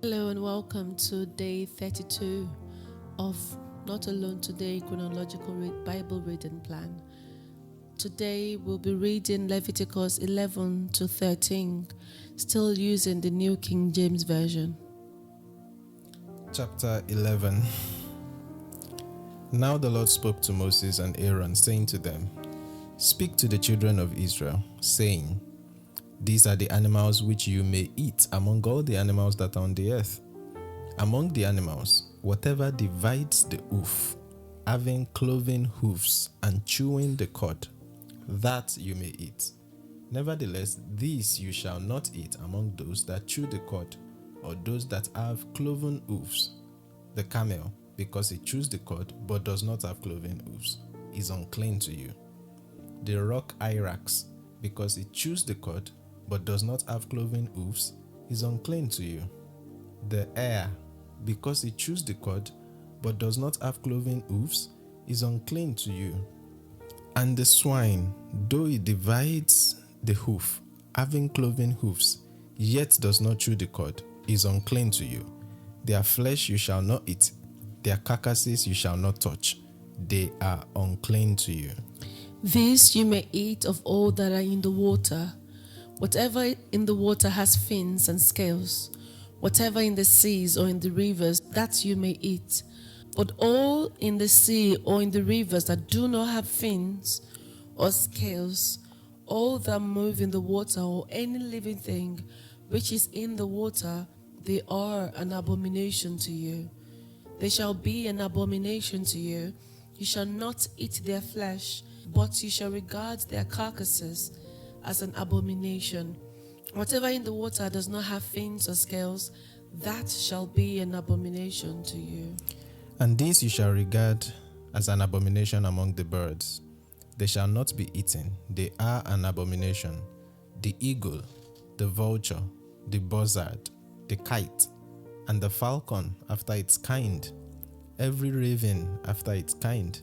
Hello and welcome to day 32 of Not Alone Today chronological Bible reading plan. Today we'll be reading Leviticus 11 to 13, still using the New King James Version. Chapter 11. Now the Lord spoke to Moses and Aaron, saying to them, "Speak to the children of Israel, saying, These are the animals which you may eat among all the animals that are on the earth. Among the animals, whatever divides the hoof, having cloven hoofs and chewing the cud, that you may eat. Nevertheless, these you shall not eat among those that chew the cud, or those that have cloven hoofs. The camel, because it chews the cud but does not have cloven hoofs, is unclean to you. The rock hyrax, because it chews the cud but does not have cloven hoofs, is unclean to you. The hare, because it chews the cud but does not have cloven hoofs, is unclean to you. And the swine, though it divides the hoof, having cloven hoofs, yet does not chew the cud, is unclean to you. Their flesh you shall not eat, their carcasses you shall not touch. They are unclean to you. This you may eat of all that are in the water. Whatever in the water has fins and scales, whatever in the seas or in the rivers, that you may eat. But all in the sea or in the rivers that do not have fins or scales, all that move in the water, or any living thing which is in the water, they are an abomination to you. They shall be an abomination to you. You shall not eat their flesh, but you shall regard their carcasses as an abomination. Whatever in the water does not have fins or scales, that shall be an abomination to you. And these you shall regard as an abomination among the birds. They shall not be eaten. They are an abomination. The eagle, the vulture, the buzzard, the kite, and the falcon after its kind, every raven after its kind,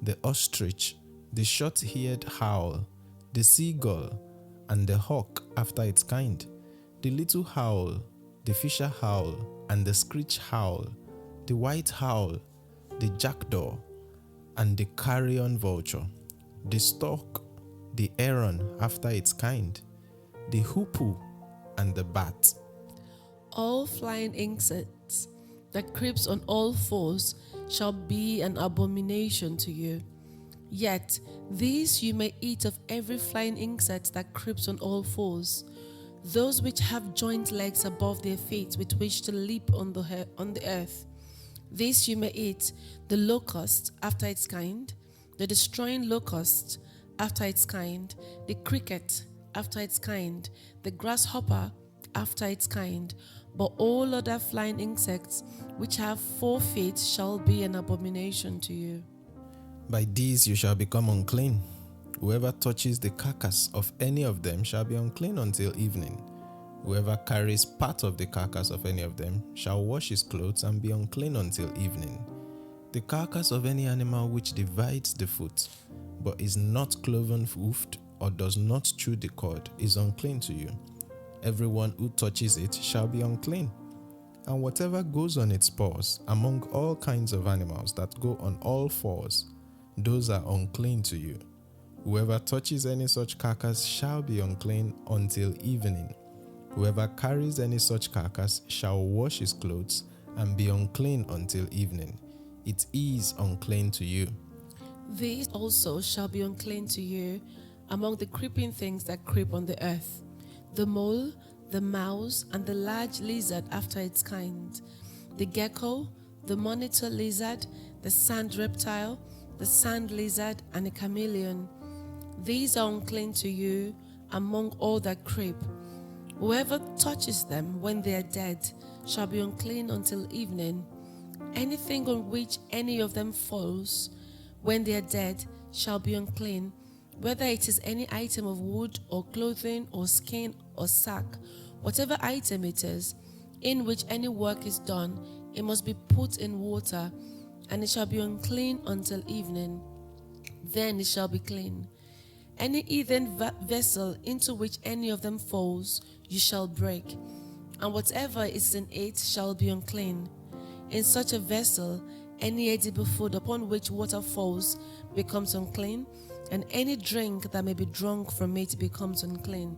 the ostrich, the short-eared owl, the seagull, and the hawk after its kind, the little owl, the fisher owl, and the screech owl, the white owl, the jackdaw, and the carrion vulture, the stork, the heron after its kind, the hoopoe, and the bat. All flying insects that creeps on all fours shall be an abomination to you. Yet these you may eat of every flying insect that creeps on all fours, those which have joint legs above their feet with which to leap on the earth. This you may eat: the locust after its kind, the destroying locust after its kind, the cricket after its kind, the grasshopper after its kind. But all other flying insects which have 4 feet shall be an abomination to you. By these you shall become unclean. Whoever touches the carcass of any of them shall be unclean until evening. Whoever carries part of the carcass of any of them shall wash his clothes and be unclean until evening. The carcass of any animal which divides the foot, but is not cloven-hoofed or does not chew the cud, is unclean to you. Everyone who touches it shall be unclean. And whatever goes on its paws, among all kinds of animals that go on all fours, those are unclean to you. Whoever touches any such carcass shall be unclean until evening. Whoever carries any such carcass shall wash his clothes and be unclean until evening. It is unclean to you. These also shall be unclean to you among the creeping things that creep on the earth: the mole, the mouse, and the large lizard after its kind, the gecko, the monitor lizard, the sand reptile, the sand lizard, and a chameleon. These are unclean to you among all that creep. Whoever touches them when they are dead shall be unclean until evening. Anything on which any of them falls when they are dead shall be unclean, whether it is any item of wood or clothing or skin or sack. Whatever item it is, in which any work is done, it must be put in water, and it shall be unclean until evening. Then it shall be clean. Any earthen vessel into which any of them falls, you shall break. and whatever is in it shall be unclean. In such a vessel, any edible food upon which water falls becomes unclean, and any drink that may be drunk from it becomes unclean.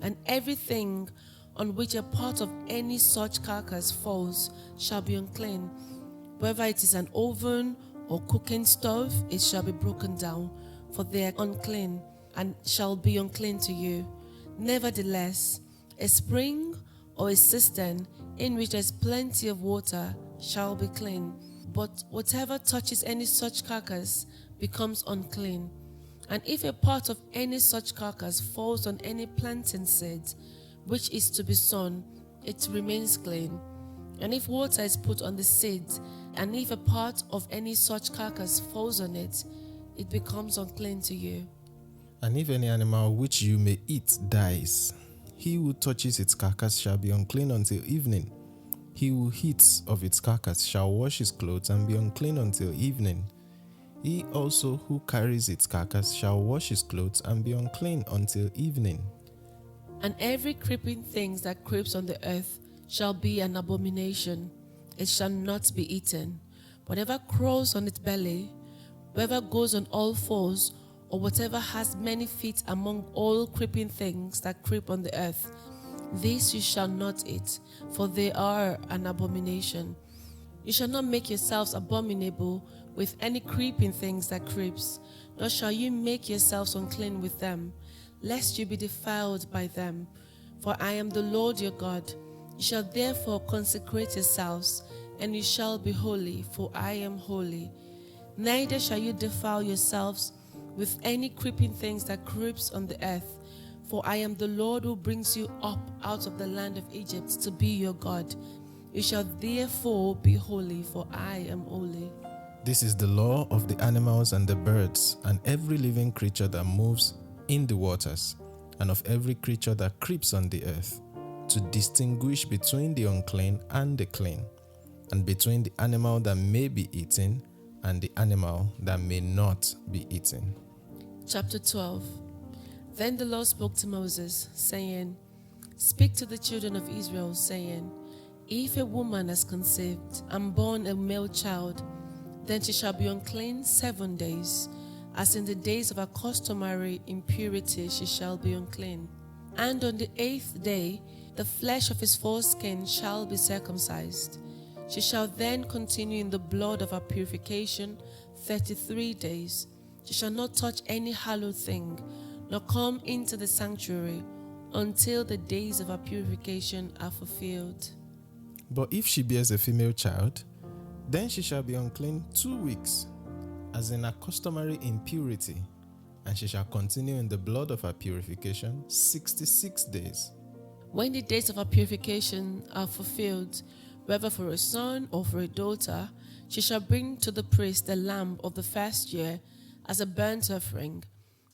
And everything on which a part of any such carcass falls shall be unclean. Whether it is an oven or cooking stove, it shall be broken down, for they are unclean, and shall be unclean to you. Nevertheless, a spring or a cistern in which there is plenty of water shall be clean. But whatever touches any such carcass becomes unclean. And if a part of any such carcass falls on any planting seed, which is to be sown, it remains clean. And if water is put on the seed, and if a part of any such carcass falls on it, it becomes unclean to you. And if any animal which you may eat dies, he who touches its carcass shall be unclean until evening. He who eats of its carcass shall wash his clothes and be unclean until evening. He also who carries its carcass shall wash his clothes and be unclean until evening. And every creeping thing that creeps on the earth shall be an abomination. It shall not be eaten. Whatever crawls on its belly, whatever goes on all fours, or whatever has many feet among all creeping things that creep on the earth, these you shall not eat, for they are an abomination. You shall not make yourselves abominable with any creeping things that creeps, nor shall you make yourselves unclean with them, lest you be defiled by them. For I am the Lord your God. You shall therefore consecrate yourselves, and you shall be holy, for I am holy. Neither shall you defile yourselves with any creeping things that creeps on the earth, for I am the Lord who brings you up out of the land of Egypt to be your God. You shall therefore be holy, for I am holy. This is the law of the animals and the birds, and every living creature that moves in the waters, and of every creature that creeps on the earth, to distinguish between the unclean and the clean, and between the animal that may be eaten and the animal that may not be eaten. Chapter 12. Then the Lord spoke to Moses, saying, Speak to the children of Israel, saying, If a woman has conceived and born a male child, then she shall be unclean 7 days. As in the days of her customary impurity she shall be unclean. And on the 8th day the flesh of his foreskin shall be circumcised. She shall then continue in the blood of her purification 33 days. She shall not touch any hallowed thing, nor come into the sanctuary until the days of her purification are fulfilled. But if she bears a female child, then she shall be unclean 2 weeks, as in her customary impurity, and she shall continue in the blood of her purification 66 days. When the days of her purification are fulfilled, whether for a son or for a daughter, she shall bring to the priest the lamb of the first year as a burnt offering,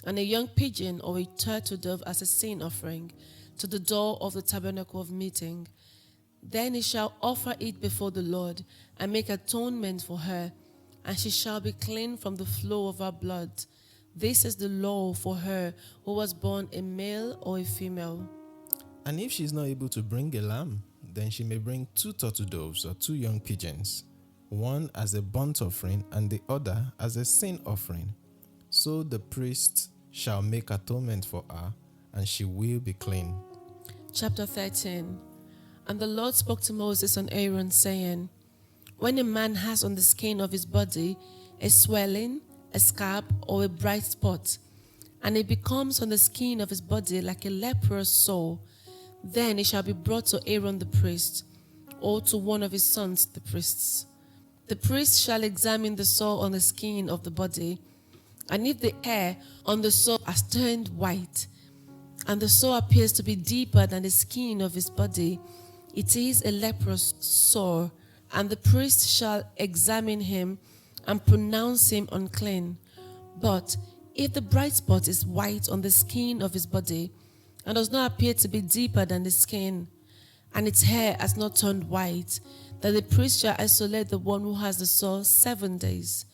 and a young pigeon or a turtle dove as a sin offering, to the door of the tabernacle of meeting. Then he shall offer it before the Lord, and make atonement for her, and she shall be clean from the flow of her blood. This is the law for her who was born a male or a female. And if she is not able to bring a lamb, then she may bring 2 turtle doves or 2 young pigeons, one as a burnt offering and the other as a sin offering. So the priest shall make atonement for her, and she will be clean. Chapter 13. And the Lord spoke to Moses and Aaron, saying, When a man has on the skin of his body a swelling, a scab, or a bright spot, and it becomes on the skin of his body like a leprous sore, then it shall be brought to Aaron the priest, or to one of his sons the priests. The priest shall examine the sore on the skin of the body, and if the hair on the sore has turned white, and the sore appears to be deeper than the skin of his body, it is a leprous sore, and the priest shall examine him and pronounce him unclean. But if the bright spot is white on the skin of his body, and does not appear to be deeper than the skin, and its hair has not turned white, then the priest shall isolate the one who has the sore 7 days.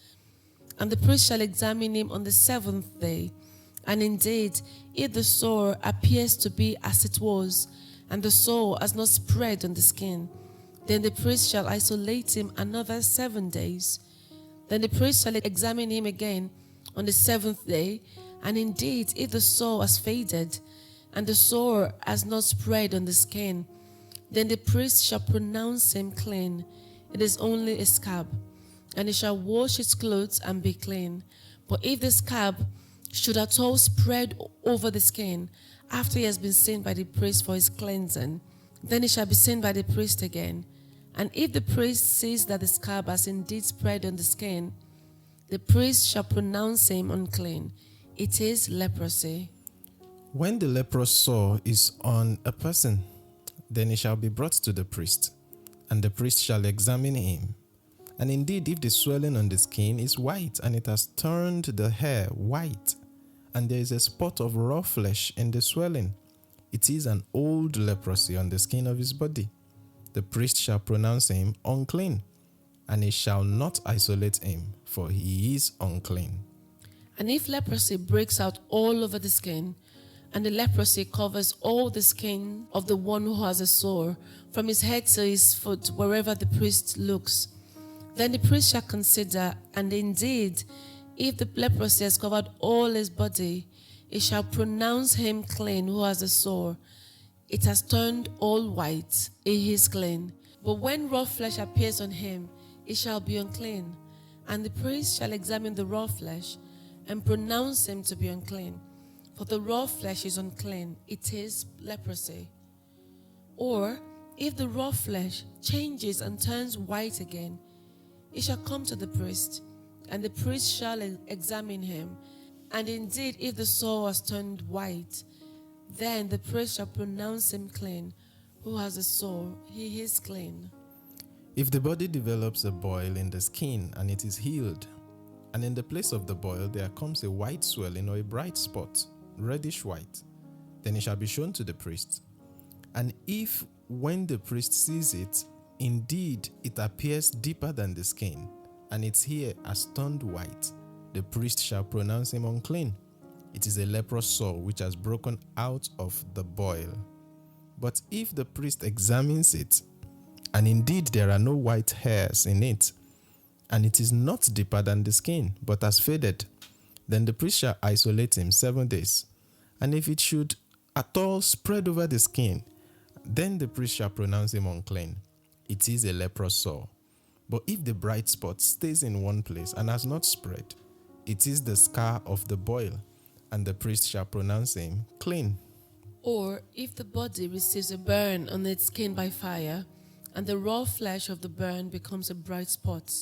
And the priest shall examine him on the 7th day. And indeed, if the sore appears to be as it was, and the sore has not spread on the skin, then the priest shall isolate him another 7 days. Then the priest shall examine him again on the 7th day, and indeed, if the sore has faded, and the sore has not spread on the skin, then the priest shall pronounce him clean. It is only a scab, and he shall wash his clothes and be clean. But if the scab should at all spread over the skin, after he has been seen by the priest for his cleansing, then he shall be seen by the priest again. And if the priest sees that the scab has indeed spread on the skin, the priest shall pronounce him unclean. It is leprosy. When the leprous sore is on a person, then he shall be brought to the priest, and the priest shall examine him. And indeed, if the swelling on the skin is white, and it has turned the hair white, and there is a spot of raw flesh in the swelling, it is an old leprosy on the skin of his body. The priest shall pronounce him unclean, and he shall not isolate him, for he is unclean. And if leprosy breaks out all over the skin, and the leprosy covers all the skin of the one who has a sore, from his head to his foot, wherever the priest looks, then the priest shall consider, and indeed, if the leprosy has covered all his body, he shall pronounce him clean who has a sore. It has turned all white, he is clean. But when raw flesh appears on him, it shall be unclean. And the priest shall examine the raw flesh, and pronounce him to be unclean. For the raw flesh is unclean, it is leprosy. Or, if the raw flesh changes and turns white again, he shall come to the priest, and the priest shall examine him. And indeed, if the sore has turned white, then the priest shall pronounce him clean. Who has a sore, he is clean. If the body develops a boil in the skin and it is healed, and in the place of the boil there comes a white swelling or a bright spot, reddish white, then it shall be shown to the priest. And if, when the priest sees it, indeed it appears deeper than the skin, and its hair has turned white, the priest shall pronounce him unclean. It is a leprous sore which has broken out of the boil. But if the priest examines it, and indeed there are no white hairs in it, and it is not deeper than the skin, but has faded, then the priest shall isolate him 7 days. And if it should at all spread over the skin, then the priest shall pronounce him unclean. It is a leprous sore. But if the bright spot stays in one place and has not spread, it is the scar of the boil, and the priest shall pronounce him clean. Or if the body receives a burn on its skin by fire, and the raw flesh of the burn becomes a bright spot,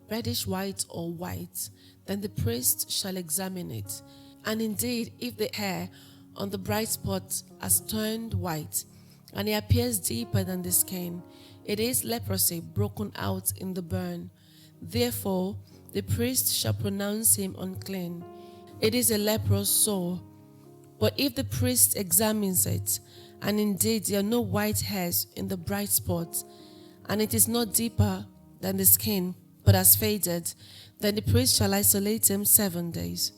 reddish white or white, then the priest shall examine it. And indeed, if the hair on the bright spot has turned white, and it appears deeper than the skin, it is leprosy broken out in the burn. Therefore, the priest shall pronounce him unclean. It is a leprous sore. But if the priest examines it, and indeed there are no white hairs in the bright spot, and it is not deeper than the skin, but has faded, then the priest shall isolate him 7 days.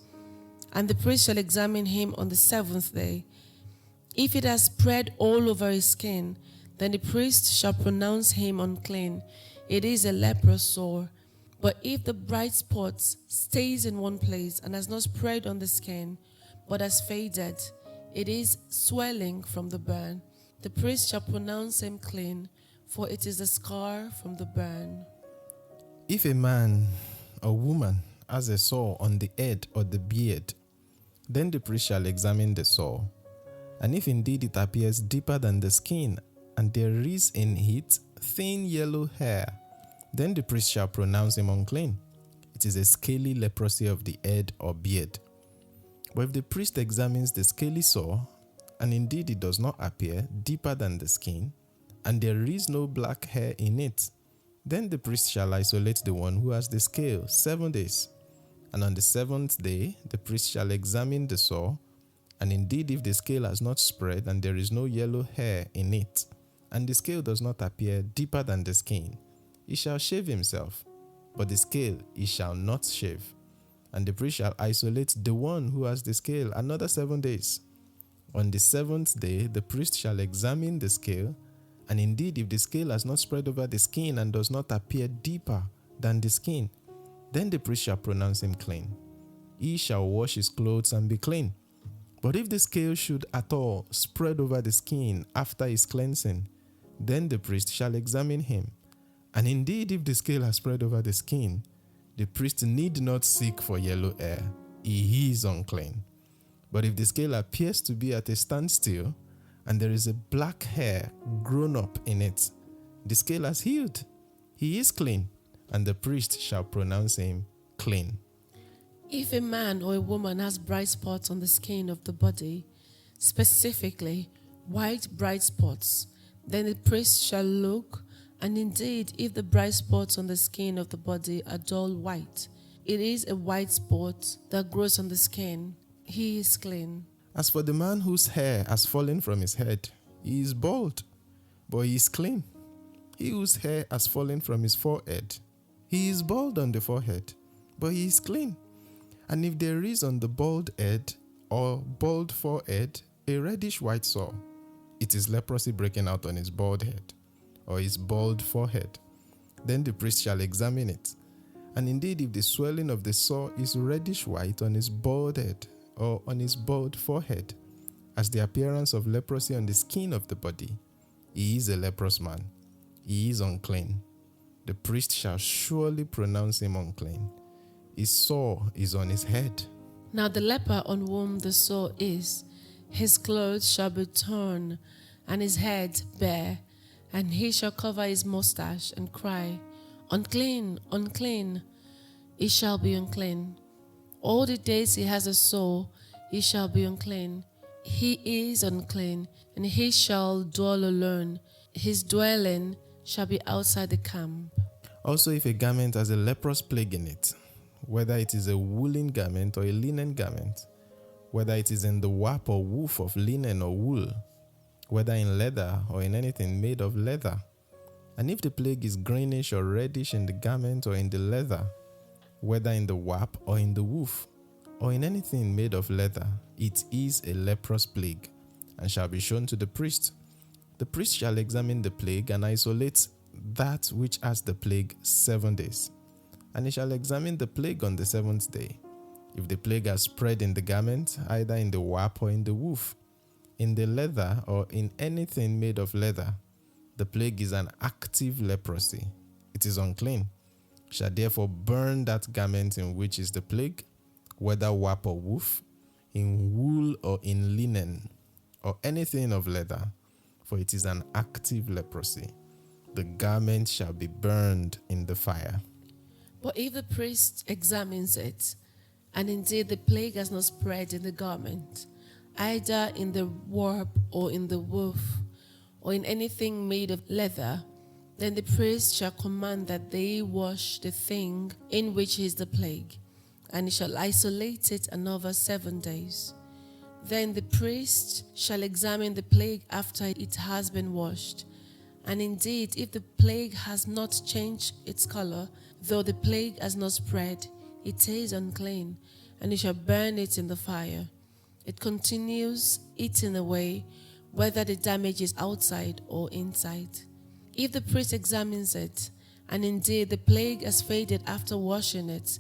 And the priest shall examine him on the 7th day. If it has spread all over his skin, then the priest shall pronounce him unclean. It is a leprous sore. But if the bright spot stays in one place and has not spread on the skin, but has faded, it is swelling from the burn. The priest shall pronounce him clean, for it is a scar from the burn. If a man or woman has a sore on the head or the beard, then the priest shall examine the sore. And if indeed it appears deeper than the skin, and there is in it thin yellow hair, then the priest shall pronounce him unclean. It is a scaly leprosy of the head or beard. But if the priest examines the scaly sore, and indeed it does not appear deeper than the skin, and there is no black hair in it, then the priest shall isolate the one who has the scale 7 days. And on the 7th day, the priest shall examine the sore, and indeed if the scale has not spread and there is no yellow hair in it, and the scale does not appear deeper than the skin, he shall shave himself, but the scale he shall not shave. And the priest shall isolate the one who has the scale another 7 days. On the seventh day, the priest shall examine the scale, and indeed, if the scale has not spread over the skin and does not appear deeper than the skin, then the priest shall pronounce him clean. He shall wash his clothes and be clean. But if the scale should at all spread over the skin after his cleansing, then the priest shall examine him. And indeed, if the scale has spread over the skin, the priest need not seek for yellow hair. He is unclean. But if the scale appears to be at a standstill, and there is a black hair grown up in it, the scale has healed. He is clean, and the priest shall pronounce him clean. If a man or a woman has bright spots on the skin of the body, specifically white bright spots, then the priest shall look, and indeed, if the bright spots on the skin of the body are dull white, it is a white spot that grows on the skin. He is clean. As for the man whose hair has fallen from his head, he is bald, but he is clean. He whose hair has fallen from his forehead, he is bald on the forehead, but he is clean. And if there is on the bald head or bald forehead a reddish white sore, it is leprosy breaking out on his bald head or his bald forehead. Then the priest shall examine it. And indeed, if the swelling of the sore is reddish white on his bald head or on his bald forehead, as the appearance of leprosy on the skin of the body, he is a leprous man. He is unclean. The priest shall surely pronounce him unclean. His sore is on his head. Now the leper on whom the sore is, his clothes shall be torn, and his head bare, and he shall cover his mustache and cry, Unclean, unclean. He shall be unclean. All the days he has a sore, he shall be unclean. He is unclean, and he shall dwell alone. His dwelling shall be outside the camp. Also, if a garment has a leprous plague in it, whether it is a woolen garment or a linen garment, whether it is in the warp or woof of linen or wool, whether in leather or in anything made of leather, and if the plague is greenish or reddish in the garment or in the leather, whether in the warp or in the woof, or in anything made of leather, it is a leprous plague, and shall be shown to the priest. The priest shall examine the plague and isolate that which has the plague 7 days. And he shall examine the plague on the seventh day. If the plague has spread in the garment, either in the warp or in the woof, in the leather or in anything made of leather, the plague is an active leprosy. It is unclean. Shall therefore burn that garment in which is the plague, whether warp or woof, in wool or in linen, or anything of leather, for it is an active leprosy. The garment shall be burned in the fire. But if the priest examines it, and indeed the plague has not spread in the garment, either in the warp or in the woof, or in anything made of leather, then the priest shall command that they wash the thing in which is the plague, and he shall isolate it another 7 days. Then the priest shall examine the plague after it has been washed. And indeed, if the plague has not changed its color, though the plague has not spread, it is unclean, and he shall burn it in the fire. It continues eating away, whether the damage is outside or inside. If the priest examines it, and indeed the plague has faded after washing it,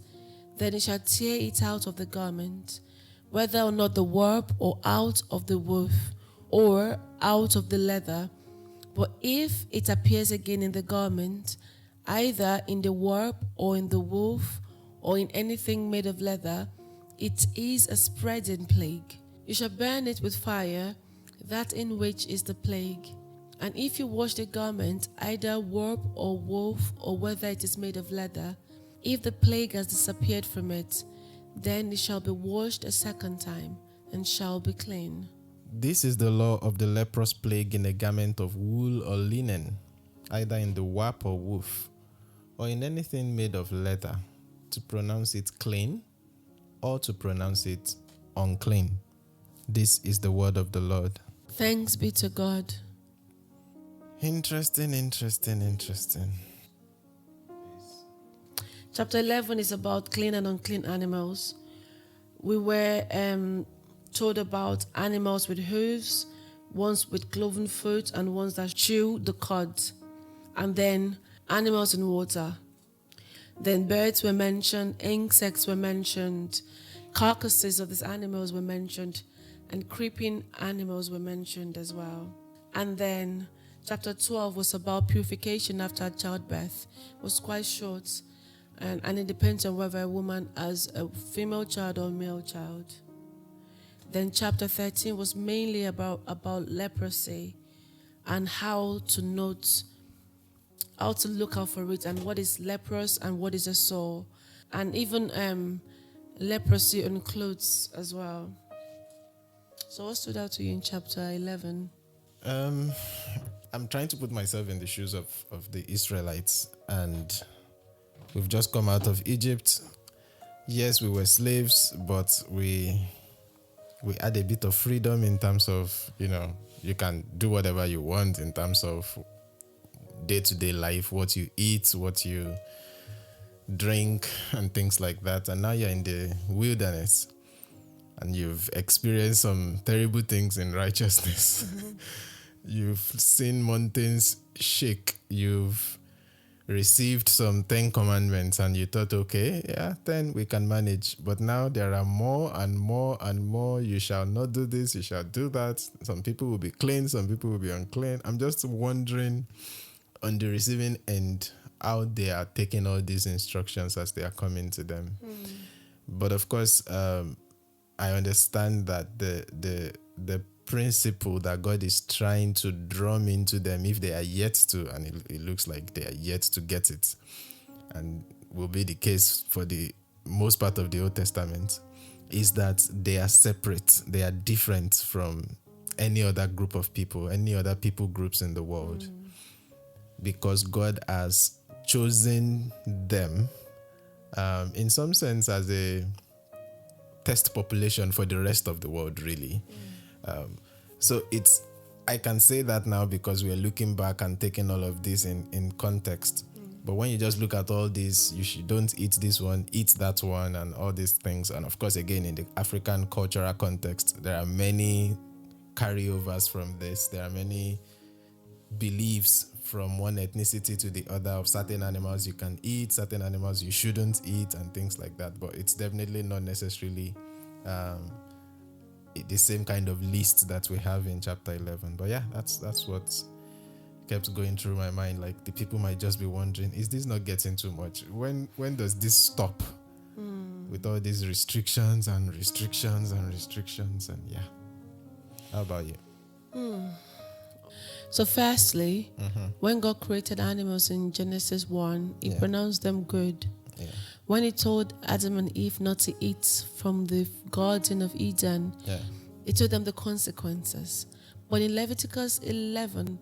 then he shall tear it out of the garment, whether or not the warp or out of the woof, or out of the leather. But if it appears again in the garment, either in the warp or in the woof, or in anything made of leather, it is a spreading plague. You shall burn it with fire, that in which is the plague. And if you wash the garment, either warp or woof, or whether it is made of leather, if the plague has disappeared from it, then it shall be washed a second time, and shall be clean. This is the law of the leprous plague in a garment of wool or linen, either in the warp or woof, or in anything made of leather, to pronounce it clean or to pronounce it unclean. This is the word of the Lord. Thanks be to God. Interesting. Chapter 11 is about clean and unclean animals. We were told about animals with hooves, ones with cloven foot, and ones that chew the cud. And then animals in water. Then birds were mentioned, insects were mentioned, carcasses of these animals were mentioned, and creeping animals were mentioned as well. And then chapter 12 was about purification after childbirth. It was quite short, and it depends on whether a woman has a female child or a male child. Then chapter 13 was mainly about leprosy and how to look out for it, and what is leprous and what is a sore, and even leprosy on clothes as well. So what stood out to you in chapter 11? I'm trying to put myself in the shoes of the Israelites, and we've just come out of Egypt. Yes, we were slaves, but we had a bit of freedom in terms of, you can do whatever you want in terms of day-to-day life, what you eat, what you drink, and things like that. And now you're in the wilderness, and you've experienced some terrible things in righteousness. Mm-hmm. You've seen mountains shake. You've received some 10 commandments, and you thought, okay, yeah, 10 we can manage. But now there are more and more and more. You shall not do this, you shall do that. Some people will be clean, some people will be unclean. I'm just wondering on the receiving end how they are taking all these instructions as they are coming to them. But of course, I understand that the principle that God is trying to drum into them, if they are yet to, and it looks like they are yet to get it, and will be the case for the most part of the Old Testament, is that they are separate, they are different from any other group of people, any other people groups in the world, because God has chosen them in some sense as a test population for the rest of the world, really. So I can say that now because we are looking back and taking all of this in context. But when you just look at all this, don't eat this one, eat that one, and all these things. And of course, again, in the African cultural context, there are many carryovers from this. There are many beliefs from one ethnicity to the other of certain animals you can eat, certain animals you shouldn't eat, and things like that. But it's definitely not necessarily the same kind of list that we have in chapter 11. But yeah, that's what kept going through my mind. Like, the people might just be wondering, is this not getting too much? When does this stop? With all these restrictions and restrictions and restrictions, and yeah. How about you? So firstly, when God created animals in Genesis 1, he pronounced them good. Yeah. When he told Adam and Eve not to eat from the Garden of Eden, he told them the consequences. But in Leviticus 11,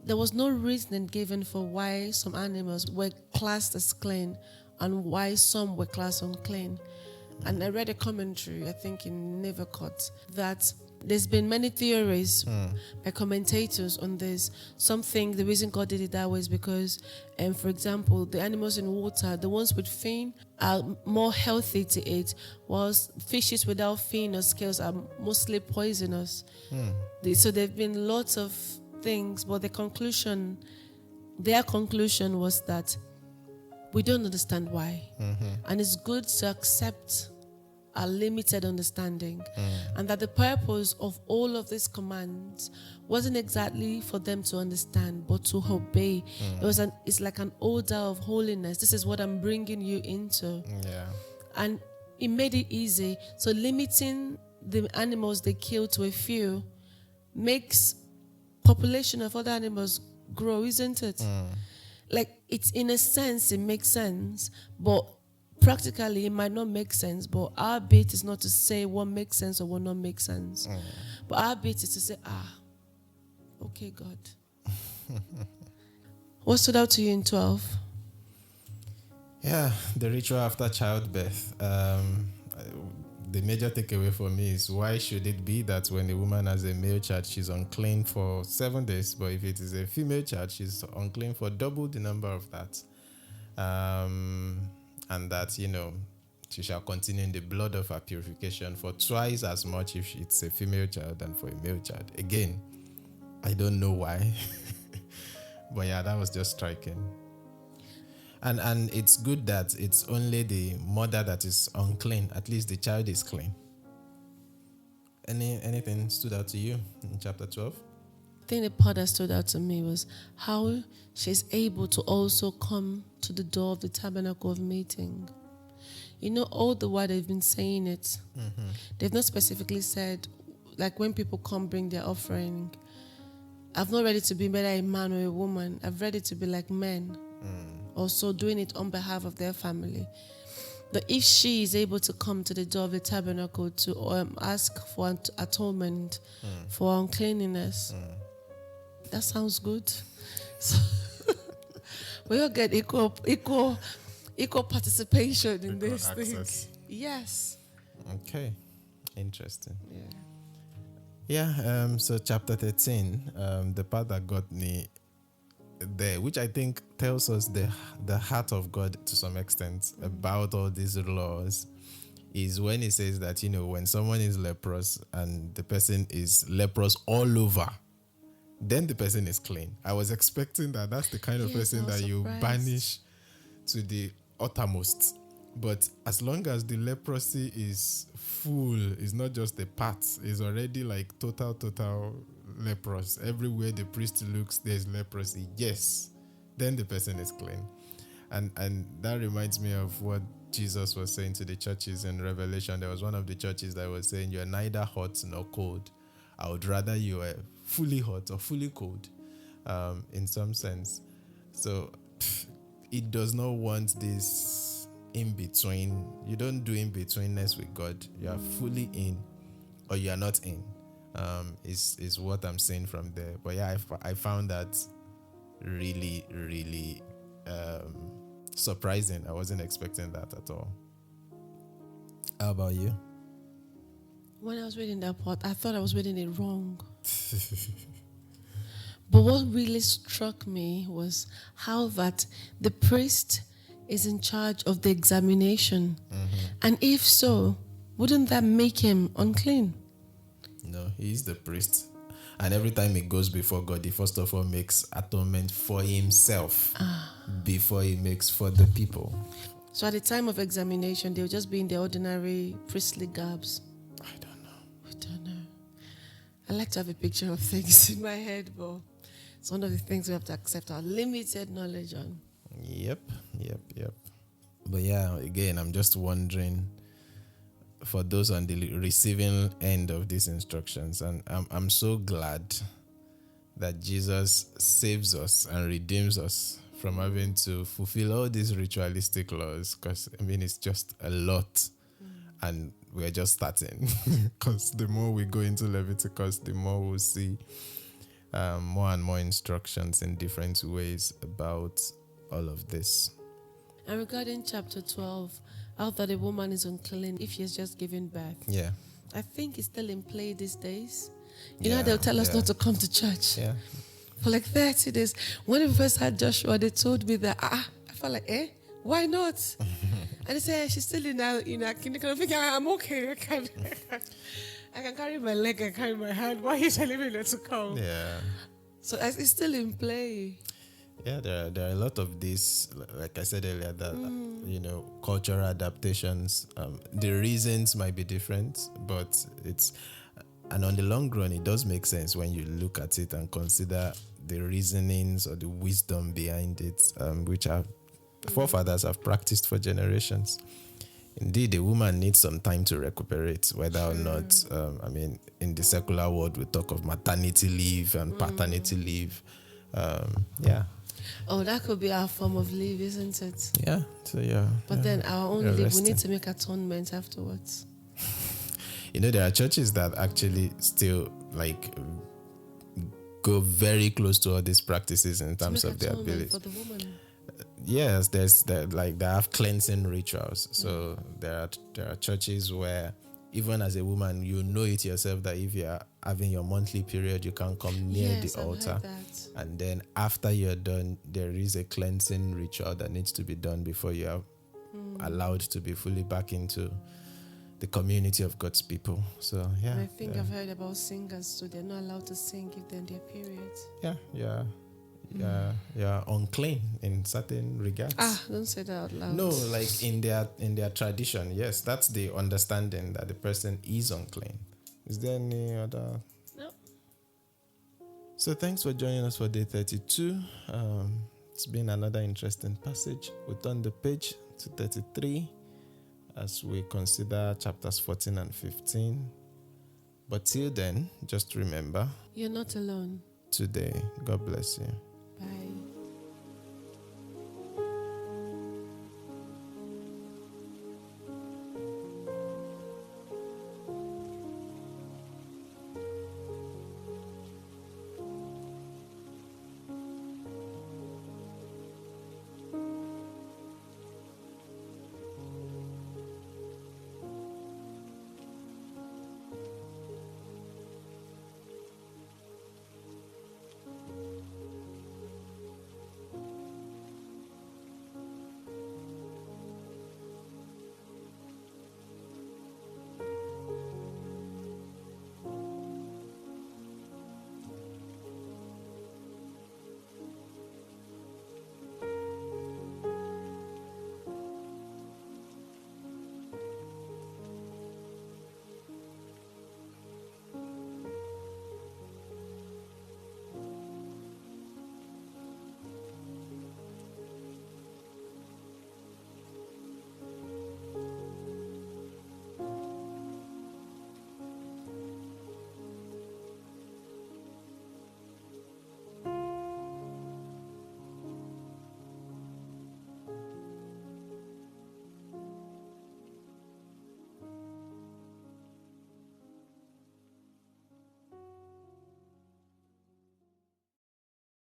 there was no reasoning given for why some animals were classed as clean and why some were classed unclean. And I read a commentary, I think in Nevercott, that there's been many theories by commentators on this. Some think the reason God did it that way is because, for example, the animals in water, the ones with fin are more healthy to eat, whilst fishes without fin or scales are mostly poisonous. So there have been lots of things, but their conclusion was that we don't understand why. And it's good to accept our limited understanding, and that the purpose of all of these commands wasn't exactly for them to understand, but to obey. It's like an order of holiness. This is what I'm bringing you into. And it made it easy. So limiting the animals they kill to a few makes population of other animals grow, isn't it? Like, it's, in a sense, it makes sense, but practically it might not make sense. But our bit is not to say what makes sense or what not makes sense. But our bit is to say, okay, God. What stood out to you in 12? Yeah, the ritual after childbirth. The major takeaway for me is, why should it be that when a woman has a male child, she's unclean for 7 days, but if it is a female child, she's unclean for double the number of that? And that, She shall continue in the blood of her purification for twice as much if it's a female child than for a male child. Again, I don't know why. But yeah, that was just striking. And it's good that it's only the mother that is unclean. At least the child is clean. Anything stood out to you in chapter 12? I think the part that stood out to me was how she's able to also come to the door of the tabernacle of meeting. You know, all the while they've been saying it. Mm-hmm. They've not specifically said, like when people come bring their offering, I've not ready to be whether a man or a woman. I've ready to be like men. Also doing it on behalf of their family. But if she is able to come to the door of the tabernacle to ask for atonement for uncleanliness, that sounds good. So we all get equal participation in this access. thing. Yes. Okay. Interesting. Yeah. Yeah. So chapter 13, the part that got me there, which I think tells us the heart of God to some extent about all these laws, is when he says that, when someone is leprous and the person is leprous all over, then the person is clean. I was expecting that's the kind of person that you banish to the uttermost. But as long as the leprosy is full, it's not just a part, it's already like total leprous. Everywhere the priest looks, there's leprosy. Yes, then the person is clean. And that reminds me of what Jesus was saying to the churches in Revelation. There was one of the churches that was saying, you're neither hot nor cold. I would rather you were fully hot or fully cold, in some sense. So it does not want this in between. You don't do in betweenness with God. You are fully in or you are not in. Is what I'm saying from there. But yeah, I found that really, really surprising. I wasn't expecting that at all. How about you? When I was reading that part, I thought I was reading it wrong. But what really struck me was how that the priest is in charge of the examination. And if so, wouldn't that make him unclean? No, he is the priest. And every time he goes before God, he first of all makes atonement for himself before he makes for the people. So at the time of examination, they'll just be in their ordinary priestly garbs. I don't know. We don't know. I like to have a picture of things in my head, but it's one of the things we have to accept our limited knowledge on. Yep. But yeah, again, I'm just wondering, for those on the receiving end of these instructions, and I'm so glad that Jesus saves us and redeems us from having to fulfill all these ritualistic laws, because it's just a lot, and we're just starting. Because the more we go into Leviticus, the more we'll see more and more instructions in different ways about all of this. And regarding chapter 12, how that a woman is unclean if she has just given birth. Yeah. I think it's still in play these days. You know, they'll tell us not to come to church. Yeah. For like 30 days. When we first had Joshua, they told me that, I felt like, why not? And they said, she's still in our kindergarten. I'm thinking, I'm okay. I can carry my leg and carry my hand. Why are you telling me not to come? Yeah. So it's still in play. Yeah, there are a lot of these, like I said earlier, that, cultural adaptations. The reasons might be different, but and on the long run, it does make sense when you look at it and consider the reasonings or the wisdom behind it, which our forefathers have practiced for generations. Indeed, a woman needs some time to recuperate, whether or not, in the secular world, we talk of maternity leave and paternity leave. Yeah. Oh, that could be our form of leave, isn't it? Yeah. So, yeah. But then our own You're leave, resting. we need to make atonement afterwards. There are churches that actually still, go very close to all these practices in terms of their ability. For the woman. Yes, they have cleansing rituals. So there are churches where even as a woman, you know it yourself that if you're having your monthly period, you can't come near the altar. I've heard that. And then after you're done, there is a cleansing ritual that needs to be done before you have allowed to be fully back into the community of God's people. So yeah. I think I've heard about singers, so they're not allowed to sing if they're in their periods. Yeah, unclean in certain regards. Don't say that out loud. No, like in their tradition, yes, that's the understanding that the person is unclean. Is there any other? No. So thanks for joining us for day 32. It's been another interesting passage. We'll turn the page to 33 as we consider chapters 14 and 15. But till then, just remember, you're not alone today. God bless you.